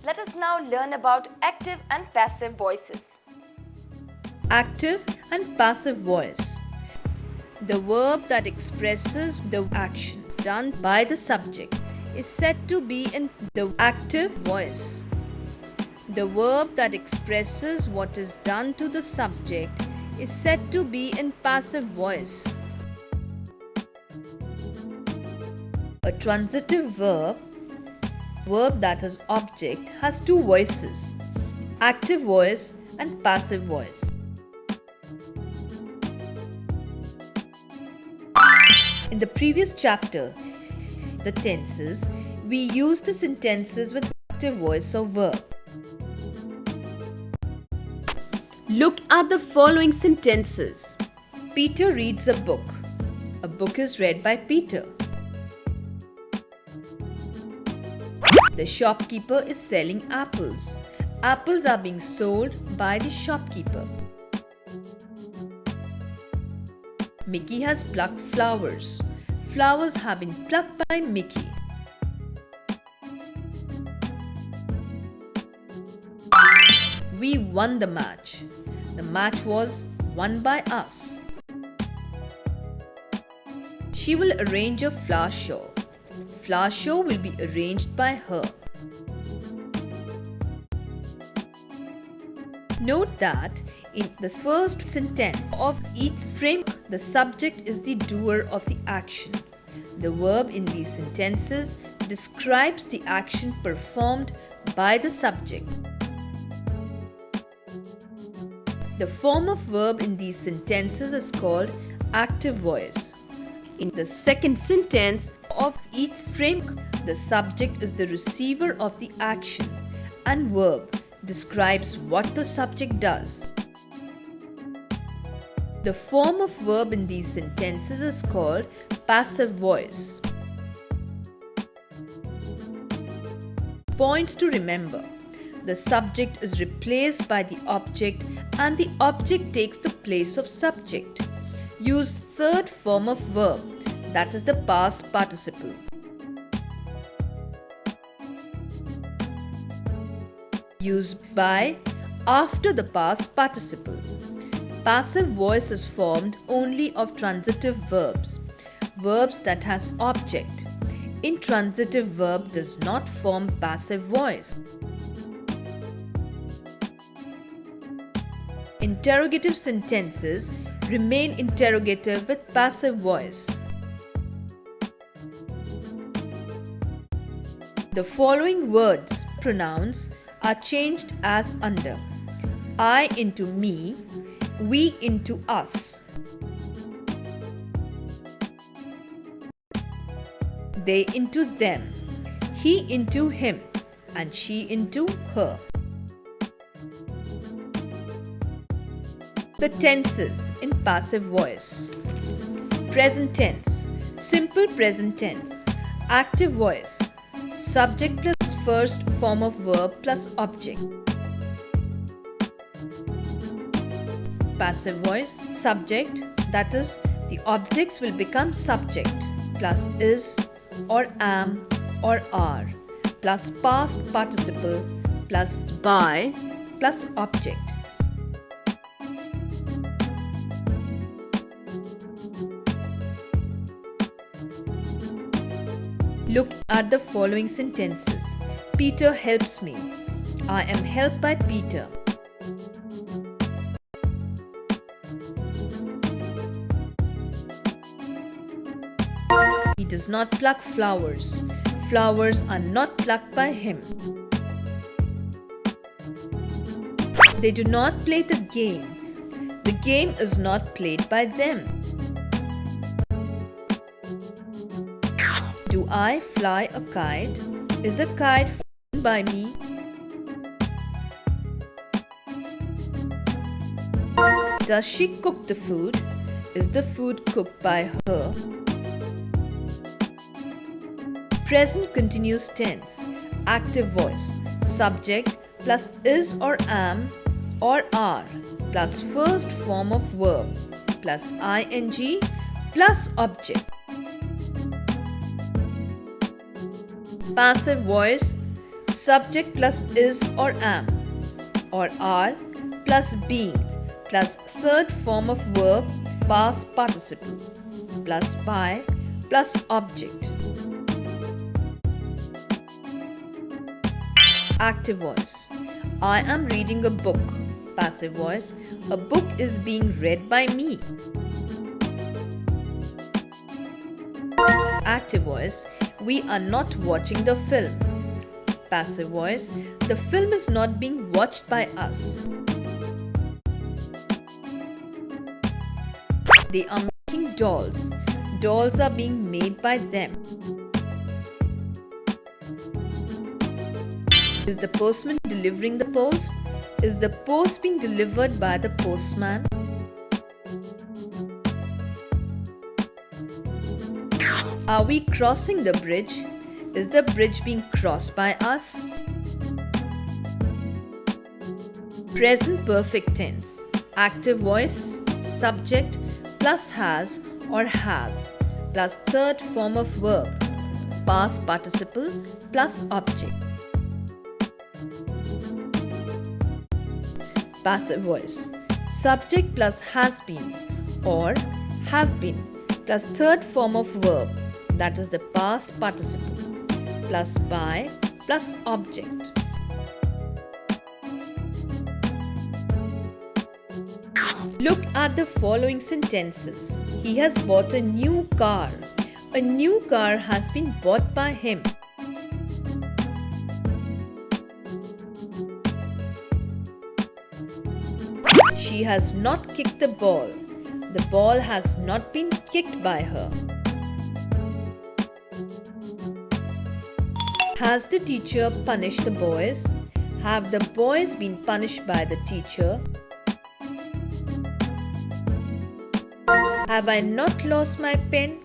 Let us now learn about active and passive voices. Active and passive voice. The verb that expresses the action done by the subject is said to be in the active voice. The verb that expresses what is done to the subject is said to be in passive voice. A transitive verb that has object, has two voices, active voice and passive voice. In the previous chapter, the tenses, we used the sentences with active voice or verb. Look at the following sentences. Peter reads a book. A book is read by Peter. The shopkeeper is selling apples. Apples are being sold by the shopkeeper. Mickey has plucked flowers. Flowers have been plucked by Mickey. We won the match. The match was won by us. She will arrange a flower show. Flower show will be arranged by her. Note that in the first sentence of each frame, the subject is the doer of the action. The verb in these sentences describes the action performed by the subject. The form of verb in these sentences is called active voice. In the second sentence of each frame, the subject is the receiver of the action and verb describes what the subject does. The form of verb in these sentences is called passive voice. Points to remember. The subject is replaced by the object and the object takes the place of subject. Use third form of verb, that is the past participle. Use by after the past participle. Passive voice is formed only of transitive verbs, verbs that has object. Intransitive verb does not form passive voice. Interrogative sentences remain interrogative with passive voice. The following words, pronouns, are changed as under: I into me, we into us, they into them, he into him, and she into her. The tenses in passive voice. Present tense, simple present tense, active voice, subject plus first form of verb plus object. Passive voice, subject, that is, the objects will become subject, plus is or am or are, plus past participle, plus by, plus object. Look at the following sentences. Peter helps me. I am helped by Peter. He does not pluck flowers. Flowers are not plucked by him. They do not play the game. The game is not played by them. Do I fly a kite? Is a kite flown by me? Does she cook the food? Is the food cooked by her? Present continuous tense, active voice, subject plus is or am or are plus first form of verb plus ing plus object. Passive voice, subject plus is or am, or are plus being plus third form of verb past participle plus by plus object. Active voice. I am reading a book. Passive voice. A book is being read by me. Active voice. We are not watching the film. Passive voice. The film is not being watched by us. They are making dolls. Dolls are being made by them. Is the postman delivering the post? Is the post being delivered by the postman? Are we crossing the bridge? Is the bridge being crossed by us? Present perfect tense. Active voice, subject plus has or have plus third form of verb, past participle plus object. Passive voice. Subject plus has been or have been plus third form of verb, that is the past participle, plus by plus object. Look at the following sentences. He has bought a new car. A new car has been bought by him. She has not kicked the ball. The ball has not been kicked by her. Has the teacher punished the boys? Have the boys been punished by the teacher? Have I not lost my pen?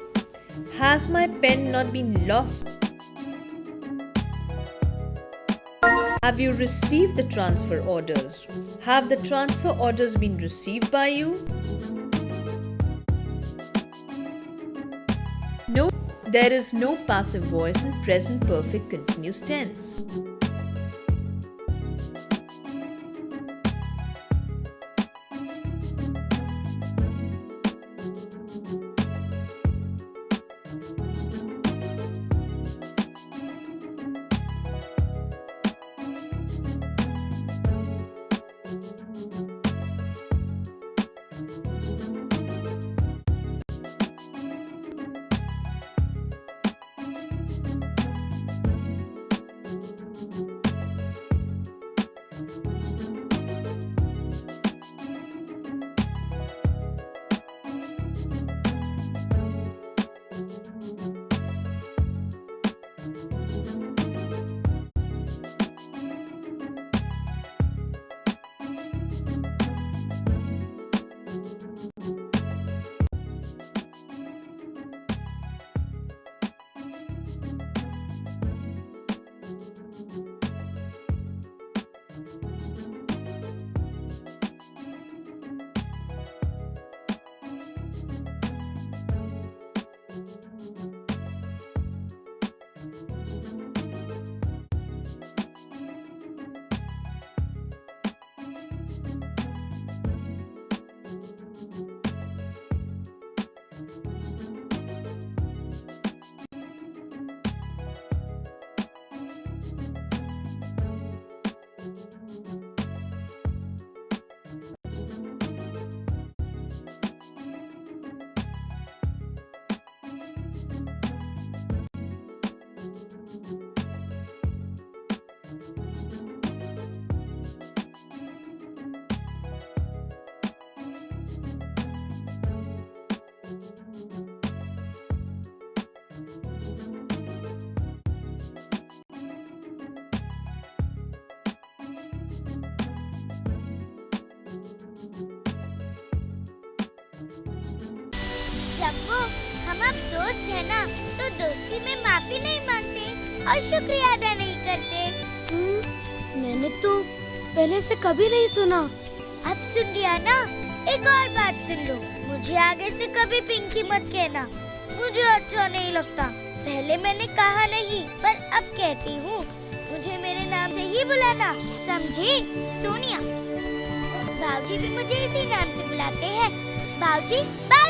Has my pen not been lost? Have you received the transfer orders? Have the transfer orders been received by you? No, there is no passive voice in present perfect continuous tense. जब्बू, हम अब दोस्त हैं ना, तो दोस्ती में माफी नहीं मांगते और शुक्रिया अदा नहीं करते। मैंने तो पहले से कभी नहीं सुना। अब सुन लिया ना? एक और बात सुन लो, मुझे आगे से कभी पिंकी मत कहना, मुझे अच्छा नहीं लगता। पहले मैंने कहा नहीं, पर अब कहती हूँ। मुझे मेरे नाम ही बुलाना, समझी? सोनिया। भाऊजी भी मुझे इसी नाम से बुलाते हैं। भाऊजी, बाय।